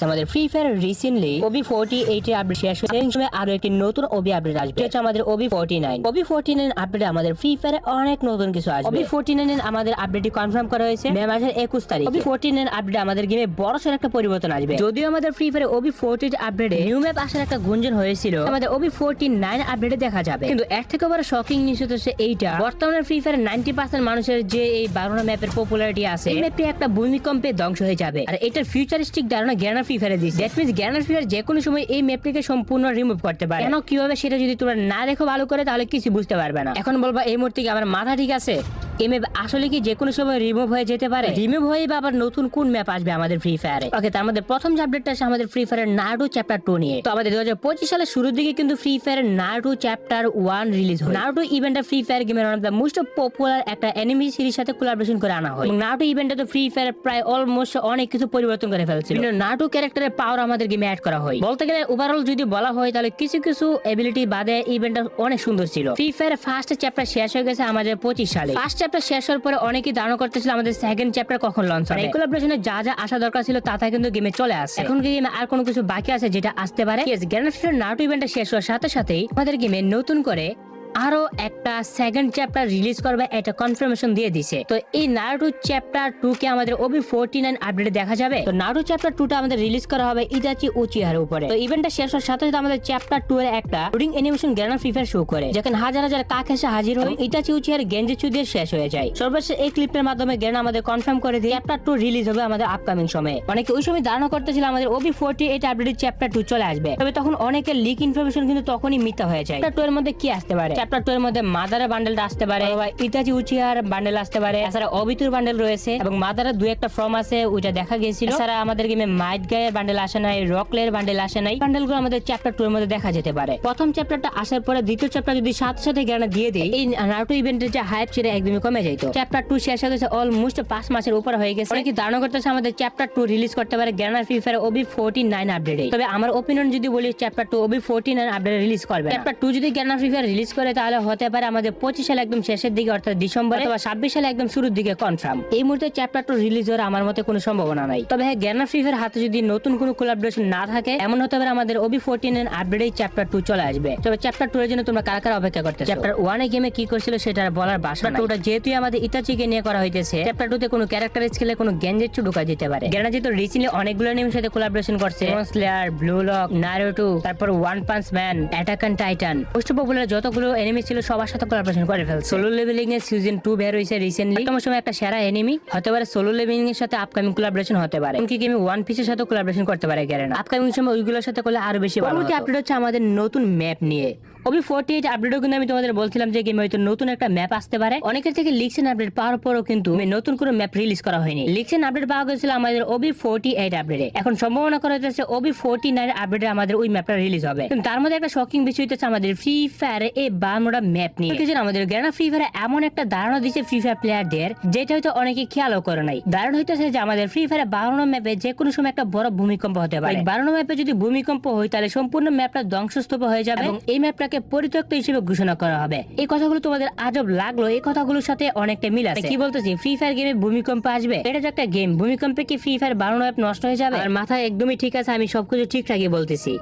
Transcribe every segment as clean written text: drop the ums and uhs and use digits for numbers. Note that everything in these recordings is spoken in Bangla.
আমাদের ফ্রি ফায়ার রিসেন্টলি OB48 এর আপডেট শেষ হয়েছে। সেই সময় আরো একটি নতুন ওবি আপডেট আসবে, এটা হচ্ছে আমাদের OB49। OB49 আপডেটে আমাদের ফ্রি ফায়ারে অনেক নতুন কিছু আসবে। OB49 এর আমাদের আপডেটটি কনফার্ম করা হয়েছে মে মাসের 21 তারিখ। OB49 আপডেটে আমাদের গেমে বড়সড় একটা পরিবর্তন আসবে। যদিও আমাদের ফ্রি ফায়ারে OB48 আপডেটে নিউ ম্যাপ আসার একটা গুঞ্জন হয়েছিল, আমাদের OB49 আপডেটে দেখা যাবে। কিন্তু এর থেকে বড় শকিং নিউজ হচ্ছে এইটা, বর্তমানে ফ্রি ফায়ারে 90% মানুষের যে এই 12 ম্যাপের পপুলারিটি আছে, এই ম্যাপটি একটা ভূমিকম্পে ধ্বংস হয়ে যাবে। আর এটার ফিউচারিস্টিক ধারণা গ্যানার ফ্রি ফায়ারে দিয়েছে। দ্যাট মিন্স গ্যানার ফ্রি ফায়ার যে কোনো সময় এই ম্যাপটিকে সম্পূর্ণ রিমুভ করতে পারে। কেন কিভাবে সেটা যদি তোমরা না দেখো ভালো করে, তাহলে কিছু বুঝতে পারবে না। এখন বলবা এই মুহূর্তে কি আমার মাথা ঠিক আছে? এই ম্যাপ আসলে কি যে কোনো সময় রিমুভ হয়ে যেতে পারে? রিমুভ হয়ে বা আবার নতুন কোন ম্যাপ আসবে আমাদের ফ্রি ফায়ারে? ওকে, তার মধ্যে প্রথম যে আপডেটটা আছে আমাদের ফ্রি ফায়ারের নারুটো চ্যাপ্টার 2 নিয়ে। তো আমাদের 2025 সালের শুরুর দিকে কিন্তু ফ্রি ফায়ারের নারুটো চ্যাপ্টার 1 রিলিজ হয়। নারুটো ইভেন্টটা ফ্রি ফায়ার গেমের one of the most popular একটা অ্যানিমে সিরিজ সাথে কোলাবোরেশন করে আনা হয়। নারুটো ইভেন্টে তো ফ্রি ফায়ার প্রায় অলমোস্ট অনেক কিছু পরিবর্তন করে ফেলছিল। নারুটো ক্যারেক্টারের পাওয়ার আমাদের গেমে অ্যাড করা হয়। বলতে গেলে ওভারঅল যদি বলা হয়, তাহলে কিছু কিছু এবিলিটি বাদে ইভেন্টটা অনেক সুন্দর ছিল। ফ্রি ফায়ার ফার্স্ট চ্যাপ্টার শেষ হয়ে গেছে আমাদের 25 সালে। ফার্স্ট চ্যাপ্টার শেষ হওয়ার পরে অনেকেই ধারণা করতেছিল আমাদের সেকেন্ড চ্যাপ্টার কখন লঞ্চ হবে। এই কোলাবোরেশনে যা যা আসা দরকার ছিল তা কিন্তু গেমে চলে আসে। এখন কি গেমে আর কোনো কিছু বাকি আছে যেটা আসতে পারে? গ্র্যান্ড ফিফার নারুটো ইভেন্টটা শেষ হওয়ার সাথে সাথেই আমাদের গেমে নতুন করে আরো একটা সেকেন্ড চ্যাপ্টার রিলিজ করবে, এটা কনফার্মেশন দিয়ে দিছে। তো এই নারুটো চ্যাপ্টার 2 কে আমাদের OB49 আপডেটে দেখা যাবে। তো নারুটো চ্যাপ্টার 2 টা আমাদের রিলিজ করা হবে ইদাচি উচিহার উপরে। তো ইভেন্টটা শেষ হওয়ার সাথে সাথে আমাদের চ্যাপ্টার 2 এর একটা লোডিং অ্যানিমেশন গ্র্যান্ড ফিফার শো করে, যেখানে হাজার হাজার কাক এসে হাজির হয় ইদাচি উচিহার গেঞ্জেচু দিয়ে শেষ হয়ে যায়। সর্বশেষ এই ক্লিপের মাধ্যমে গ্র্যান্ড আমাদের কনফার্ম করে দিয়ে চ্যাপ্টার 2 রিলিজ হবে আমাদের আপকামিং সময়ে। অনেকে ওই সময় ধারণা করতেছিল আমাদের OB48 আপডেটের চ্যাপ্টার 2 চলে আসবে, তবে তখন অনেকের লিক ইনফরমেশন কিন্তু তখনই মিথ্যা হয়ে যায়। চ্যাপ্টার 2 এর মধ্যে কি আসতে পারে? চ্যাপ্টার 2 এর মধ্যে মাদারা বান্ডেলটা আসতে পারে, ইতাচি উচিহার বান্ডেল আসতে পারে, এছাড়া অবিতুর বান্ডেল রয়েছে এবং মাদারা দুই একটা ফর্ম আছে, ওইটা দেখা গিয়েছিল। এছাড়া আমাদের গেমে মাইট গায়ের বান্ডেল আসে নাই, রকলের বান্ডেল আসে নাই। বান্ডেলগুলো আমাদের চ্যাপ্টার 2 এর মধ্যে দেখা যেতে পারে। প্রথম চ্যাপ্টারটা আসার পরে দ্বিতীয় চ্যাপ্টার যদি সাথে সাথে গ্যারান্টি দিয়ে দেয়, এই নারুটো ইভেন্টের যে হাইপ সেটা একদমই কমে যাইতো। চ্যাপ্টার 2 শেষ হয়ে গেছে অলমোস্ট 5 মাসের উপর হয়ে গেছে। অনেকে ধারণা করতেছে আমাদের চ্যাপ্টার 2 রিলিজ করতে পারে গ্র্যান্ড ফ্রি ফায়ার OB49 আপডেটে। তবে আমার ওপিনিয়ন যদি বলি, চ্যাপ্টার 2 OB49 আপডেটে রিলিজ করবে। চ্যাপ্টার 2 যদি গ্র্যান্ড ফ্রি ফায়ার রিলিজ করে, তাহলে হতে পারে আমাদের 25 সালে একদম শেষের দিকে, অর্থাৎ ডিসেম্বর অথবা 26 সালে একদম শুরুর দিকে কনফার্ম। এই মুহূর্তে চ্যাপ্টার 2 রিলিজ হওয়ার আমার মতে কোনো সম্ভাবনা নাই। তবে হ্যাঁ, গ্র্যান্ড ফ্রি ফায়ার হাতে যদি নতুন কোনো কোলাবোরেশন না থাকে, এমন হতে পারে আমাদের OB49 আপডেটে চ্যাপ্টার 2 চলে আসবে। তবে চ্যাপ্টার 2 এর জন্য তোমরা কারা কারা অপেক্ষা করতেছো? চ্যাপ্টার 1 এ গেমে কি করছিল সেটা বলার ভাষা নাই। ওটা যেহেতু আমাদের ইতাচিকে নিয়ে করা হইতেছে, চ্যাপ্টার 2 তে কোনো ক্যারেক্টার স্কিলে কোনো গেঞ্জেচু ঢোকা যেতে পারে। গ্র্যান্ড যেহেতু রিসেন্টলি অনেকগুলো এনিমের সাথে কোলাবোরেশন করছে, স্লেয়ার, ব্লু লক, নারুটো, তারপর one punch man, attack on Titan, most popular যতগুলো এনিমি ছিল সবার সাথে কোলাবোরেশন করে ফেলছে। সোলো লেভেলিং এর সিজন 2 বের হইছে রিসেন্টলি, তোমার সময় একটা সেরা এনিমি হতে পারে। সোলো লেভেলিং এর সাথে আপকামিং কোলাবোরেশন হতে পারে, এমনকি গেমে ওয়ান পিসের সাথে কোলাবোরেশন করতে পারে গ্যারেনা। আপকামিং সময় ওইগুলোর সাথে করলে আরো বেশি ভালো। পরবর্তী আপডেট হচ্ছে আমাদের নতুন ম্যাপ নিয়ে। OB48 আপডেটও কিন্তু আমি তোমাদের বলছিলাম যে গেমে হয়তো নতুন একটা ম্যাপ আসতে পারে। অনেকের থেকে লিকশন আপডেট পাওয়ার পরও কিন্তু নতুন কোনো ম্যাপ রিলিজ করা হয়নি। লিকশন আপডেট পাওয়া গেছিল আমাদের OB48 আপডেটে। এখন সম্ভাবনা করা হচ্ছে OB49 আপডেটে আমাদের ওই ম্যাপটা রিলিজ হবে। কিন্তু তার মধ্যে একটা শকিং বিষয় হচ্ছে আমাদের ফ্রি ফায়ারে এই 52টা ম্যাপ নিয়ে আমাদের গ্র্যান্ড ফ্রি ফায়ারে এমন একটা ধারণা দিচ্ছে ফ্রি ফায়ার প্লেয়ারদের, যেটা হয়তো অনেকে খেয়ালও করে নাই। ধারণা হইতেছে যে আমাদের ফ্রি ফায়ারে 52 ম্যাপে যে কোনো সময় একটা বড় ভূমিকম্প হতে পারে। 52 ম্যাপে যদি ভূমিকম্প হয়, তাহলে সম্পূর্ণ ম্যাপটা ধ্বংসস্তূপ হয়ে যাবে এবং এই ম্যাপটাকে পরিত্যক্ত হিসেবে ঘোষণা করা হবে। এই কথাগুলো তোমাদের আজব লাগলো, এই কথাগুলোর সাথে অনেকটা মিল আছে। কি বলতেছি, ফ্রি ফায়ার গেমে ভূমিকম্প আসবে? এটা যে একটা গেম, ভূমিকম্পে কি ফ্রি ফায়ার 52 ম্যাপ নষ্ট হয়ে যাবে? আর মাথায় একদমই ঠিক আছে, আমি সবকিছু ঠিকঠাকই বলতেছি।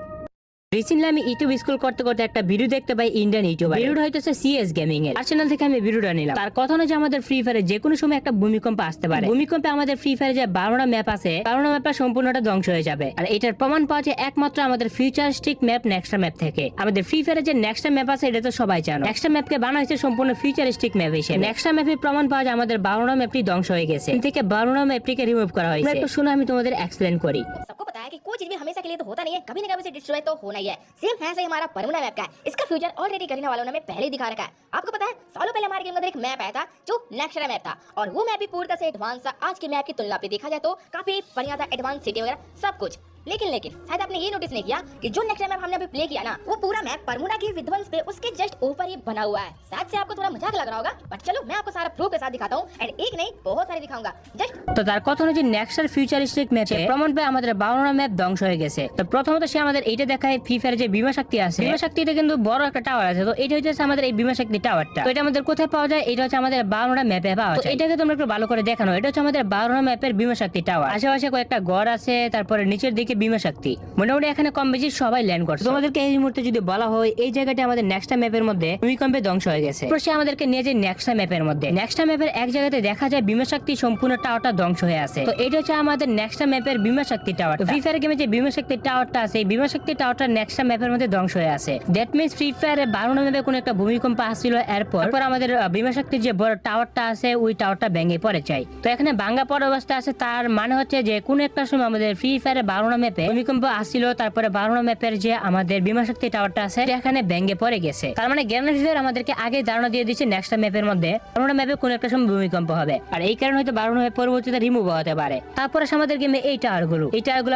রিসেন্টলি আমি ইউটিউব স্ক্রল করতে করতে একটা ভিডিও দেখতে পাই ইন্ডিয়ান ইউটিউবার। ভিডিওটা হইতেছে CS গেমিং এর চ্যানেল থেকে আমি ভিডিওটা নিলাম। তার কথা হচ্ছে আমাদের ফ্রি ফায়ারে যে কোনো সময় একটা ভূমিকম্প আসতে পারে। ভূমিকম্পে আমাদের ফ্রি ফায়ারে যে 12টা ম্যাপ আছে, 12টা ম্যাপটা সম্পূর্ণটা ধ্বংস হয়ে যাবে। আর এটার প্রমাণ পাওয়া যায় একমাত্র আমাদের ফিউচারিস্টিক ম্যাপ নেক্সটা ম্যাপ থেকে। আমাদের ফ্রি ফায়ারে যে নেক্সটা ম্যাপ আছে, এটা তো সবাই জানো। নেক্সটা ম্যাপকে বানানো হয়েছে সম্পূর্ণ ফিউচারিস্টিক ম্যাপ হিসেবে। নেক্সটা ম্যাপে প্রমাণ পাওয়া যায় আমাদের 12টা ম্যাপটি ধ্বংস হয়ে গেছে, থেকে 12টা ম্যাপটিকে রিমুভ করা হয়েছে। একটু শুনে আমি তোমাদের এক্সপ্লেন করি। सबको पता है कि कोई चीज भी हमेशा के लिए तो होता नहीं है, कभी ना कभी से डिस्ट्रॉय तो होना ही है। सेम है से हमारा परमुना मैप का है। इसका फ्यूचर ऑलरेडी करने वालों ने हमें पहले ही दिखा रखा है। आपको पता है सालों पहले हमारे गेम के अंदर एक मैप आया था जो नेक्स्टा मैप था, और वो मैप भी पूरी तरह से एडवांस था। आज के मैप की तुलना पे देखा जाए तो काफी बढ़िया था, एडवांस सिटी वगैरह सब कुछ। लेकिन शायद आपने ये नोटिस नहीं किया कि जो नेक्स्ट मैप हमने अभी प्ले किया ना, वो पूरा मैप परमुना के विध्वंस पे उसके जस्ट ऊपर ही बना हुआ है। शायद से आपको थोड़ा मजाक लग रहा होगा, बट चलो मैं आपको सारा प्रूफ के साथ दिखाता हूँ, एंड एक नहीं बहुत सारे दिखाऊंगा। जस्ट তো তার কথা হচ্ছে নেক্সটার ফিউচারিস্টিক ম্যাপে প্রমাণ পায় আমাদের 52টা ম্যাপ ধ্বংস হয়ে গেছে। তো প্রথমত সে আমাদের এইটা দেখায় ফ্রি ফায়ারে যে বিমা শক্তি আছে, বিমা শক্তিটা কিন্তু বড় একটা টাওয়ার আছে। তো এটা হচ্ছে আমাদের এই বিমা শক্তি টাওয়ারটা। তো এটা আমাদের কোথায় পাওয়া যায়? এটা হচ্ছে আমাদের 52টা ম্যাপে পাওয়া যায়। এটাকে তোমরা একটু ভালো করে দেখানো। এটা হচ্ছে আমাদের 52টা ম্যাপের বিমা শক্তি টাওয়ার। আশেপাশে কয়েকটা ঘর আছে, তারপরে নিচের দিকে বিমা শক্তি। মোটামুটি এখানে কম বেশি সবাই ল্যান্ড করছে। তোমাদেরকে এই মুহূর্তে যদি বলা হয় এই জায়গাটি আমাদের নেক্সট ম্যাপের মধ্যে ভূমিকম্পে ধ্বংস হয়ে গেছে, সে আমাদেরকে নিয়ে যায় নেক্সট ম্যাপের মধ্যে। নেক্সট ম্যাপের এক জায়গাতে দেখা যায় বিমা শক্তি সম্পূর্ণ টাওয়ারটা ধ্বংস হয়ে আছে। তো এটা হচ্ছে আমাদের নেক্সট ম্যাপের বিমা শক্তি টাওয়ার। ফ্রি ফায়ার গেমে যে বিমা শক্তি টাওয়ারটা আছে, এই বিমা শক্তি টাওয়ারটা নেক্সট ম্যাপের মধ্যে ধ্বংস হয়ে আছে। দ্যাট মিন্স ফ্রি ফায়ারে 12 ম্যাপে কোন একটা ভূমিকম্প আসছিল, এরপর আমাদের বিমা শক্তির যে বড় টাওয়ারটা আছে ওই টাওয়ারটা ভেঙে পড়ে যায়। তো এখানে ভাঙা পড়া অবস্থা আছে, তার মানে হচ্ছে যে কোন একটা সময় আমাদের ফ্রি ফায়ারে 12 ম্যাপে ভূমিকম্প আসছিল, তারপরে 12 ম্যাপের যে আমাদের বিমা শক্তি টাওয়ারটা আছে এখানে ভেঙে পড়ে গেছে। তার মানে গেম রিভিউয়ার আমাদেরকে আগে ধারণা দিয়ে দিচ্ছে নেক্সট ম্যাপের মধ্যে 12 ম্যাপে কোন একটা সময় ভূমিকম্প হবে, আর এই কারণে হয়তো 12 ম্যাপ পরবর্তীতে রিমুভ হতে পারে। তারপরে আমাদের গেমে এই টাওয়ারগুলো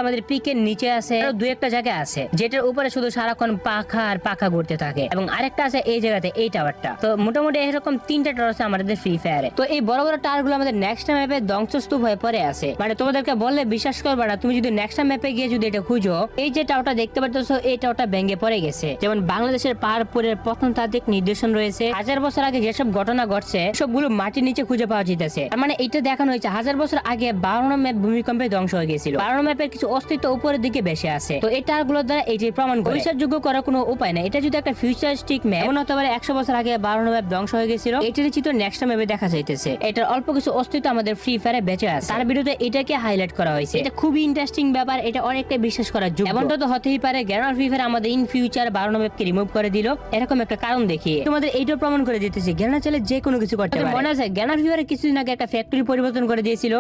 আমাদের পিকের নিচে আছে, আর দুই একটা জায়গা আছে যেটার উপরে শুধু সারাক্ষণ পাখা আর পাখা ঘুরতে থাকে, এবং আরেকটা আছে এই জায়গাতে এই টাওয়ারটা। তো মোটামুটি এরকম 3টা টাওয়ার আছে আমাদের ফ্রি ফায়ারে। তো এই বড় বড় টাওয়ার গুলো আমাদের নেক্সট ম্যাপে ধ্বংসস্তূপ হয়ে পড়ে আছে। মানে তোমাদেরকে বললে বিশ্বাস করবে না, তুমি যদি নেক্সট ম্যাপে গিয়ে যদি এটা খুঁজো, এই যে টাওয়ারটা দেখতে পাচ্ছ এই টাওয়ারটা ভেঙে পড়ে গেছে। যেমন বাংলাদেশের পাহাড়পুরের প্রত্নতাত্ত্বিক নিদর্শন রয়েছে, 1000 বছর আগে যেসব ঘটনা ঘটছে সবগুলো মাটির নিচে খুঁজে পাওয়া যেতেছে। মানে এটা দেখানো হয়েছে 1000 বছর আগে 12 ম্যাপ ভূমিকম্পে ধ্বংস হয়ে গেছিল। 12 ম্যাপের কিছু অস্তিত্ব উপরের দিকে বেশি আছে। তো এই টাওয়ারগুলো দ্বারা এটি প্রমাণ করে বিশ্বাসযোগ্য করার কোনো উপায় নেই। এটা যদি একটা ফিউচারিস্টিক ম্যাপ, এমন হতে পারে 100 বছর আগে 12 ম্যাপ ধ্বংস হয়ে গেছিল, এটার চিত্র নেক্সট ম্যাপে দেখা যাইতেছে। এটার অল্প কিছু অস্তিত্ব আমাদের ফ্রি ফায়ারে বেঁচে আছে, তার বিরুদ্ধে এটাকে হাইলাইট করা হয়েছে। এটা খুবই ইন্টারেস্টিং ব্যাপার, এটা অনেকটা বিশ্বাস করার যোগ্য। এমনটা তো হতেই পারে গ্যানার ফ্রি ফায়ার আমাদের ইন ফিউচার 12 ম্যাপকে রিমুভ করে দিল, এরকম একটা কারণ দেখিয়ে তোমাদের এইটাও প্রমাণ করে দিতেছে গ্যানার চাইলে যে কোনো কিছু করতে পারে। মনে আছে গ্যানার ফ্রি ফায়ারে কিছুদিন আগে একটা ফ্যাক্টরি পরিবর্তন করে দিয়েছিল।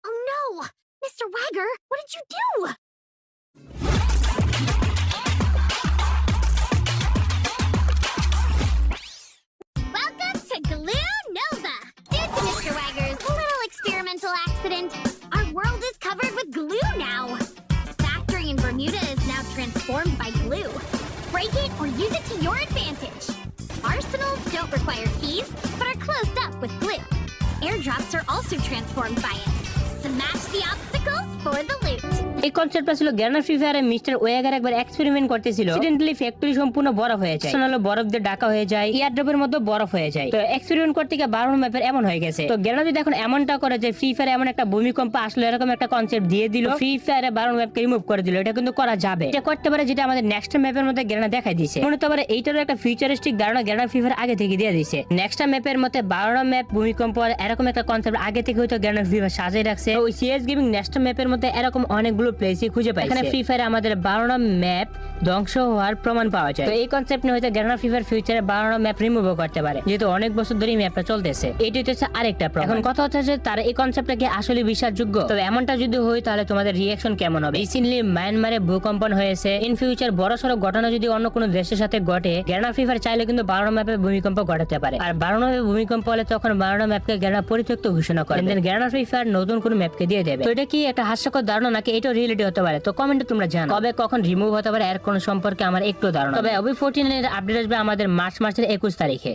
Oh no! Mr. Wagger, what did you do? Welcome to Glue Nova! Due to Mr. Wagger's little experimental accident, our world is covered with glue now. The factory in Bermuda is now transformed by glue. Break it or use it to your advantage. Arsenals don't require keys, but are closed up with glue. Airdrops are also transformed by it. Smash the obstacles for the loot. এই কনসেপ্টটা ছিল গ্যানার ফ্রি ফায়ারে মিস্টার ওয়াগার একবার এক্সপেরিমেন্ট করতেছিল। অ্যাক্সিডেন্টালি ফ্যাক্টরি সম্পূর্ণ বরফ হয়ে যায়, সোনালো বরফ দিয়ে ঢাকা হয়ে যায়, এয়ারড্রপের মধ্যে বরফ হয়ে যায়। তো এক্সপেরিমেন্ট করতে গিয়ে 12 ম্যাপের এমন হয়ে গেছে। তো গ্যানার যদি এখন এমনটা করে যে ফ্রি ফায়ারে এমন একটা ভূমিকম্প আসলো, এরকম একটা কনসেপ্ট দিয়ে দিল, ফ্রি ফায়ারে 12 ম্যাপকে রিমুভ করে দিল, এটা কিন্তু করা যাবে। এটা করতে পারে যেটা আমাদের নেক্সট ম্যাপের মধ্যে গ্যানার দেখাই দিয়েছে। মনে হতে পারে এইটারও একটা ফিউচারিস্টিক ধারণা গ্যানার ফ্রি ফায়ার আগে থেকে দিয়ে দিয়েছে। নেক্সট ম্যাপের মধ্যে 12 ম্যাপ ভূমিকম্প এরকম একটা কনসেপ্ট আগে থেকে হয়তো গ্যানার ফ্রি ফায়ার সাজিয়ে রাখছে। ওই সিএস গেমিং নেক্সট ম্যাপের মধ্যে এরকম অনেকগুলো প্লেসই খুঁজে পাই। এখানে ফ্রি ফায়ারে আমাদের 12 ম্যাপ ধ্বংস হওয়ার প্রমাণ পাওয়া যায়। তো এই কনসেপ্ট নিয়ে হয়তো গ্যানার ফ্রি ফায়ার ফিউচারে 12 ম্যাপ রিমুভ করতে পারে, যেহেতু অনেক বছর ধরে ম্যাপটা চলতেছে। এটি হচ্ছে আরেকটা প্রবলেম। এখন কথা হচ্ছে যে তার এই কনসেপ্টটা কি আসলে বিশ্বাসযোগ্য? তবে এমনটা যদি হয় তাহলে তোমাদের রিঅ্যাকশন কেমন হবে? রিসেন্টলি মায়ানমারে ভূকম্পন হয়েছে। ইন ফিউচার বড়সড় ঘটনা যদি অন্য কোনো দেশের সাথে ঘটে, গ্যানার ফ্রি ফায়ার চাইলে কিন্তু 12 ম্যাপে ভূমিকম্প ঘটাতে পারে। আর 12 ম্যাপে ভূমিকম্প হলে তখন 12 ম্যাপকে গ্যানার পরিত্যক্ত ঘোষণা করে দেন, গ্যানার ফ্রি ফায়ার নতুন কোনো ম্যাপকে দিয়ে দেবে। তো এটা কি একটা হাস্যকর ধারণা নাকি এটাও রিয়েলিটি হতে পারে? তো কমেন্টে তোমরা জানাও কবে কখন রিমুভ হতে পারে এর কোন সম্পর্কে আমার একটু ধারণা। তবে OB14 এর আপডেট আসবে আমাদের মার্চের 21 তারিখে।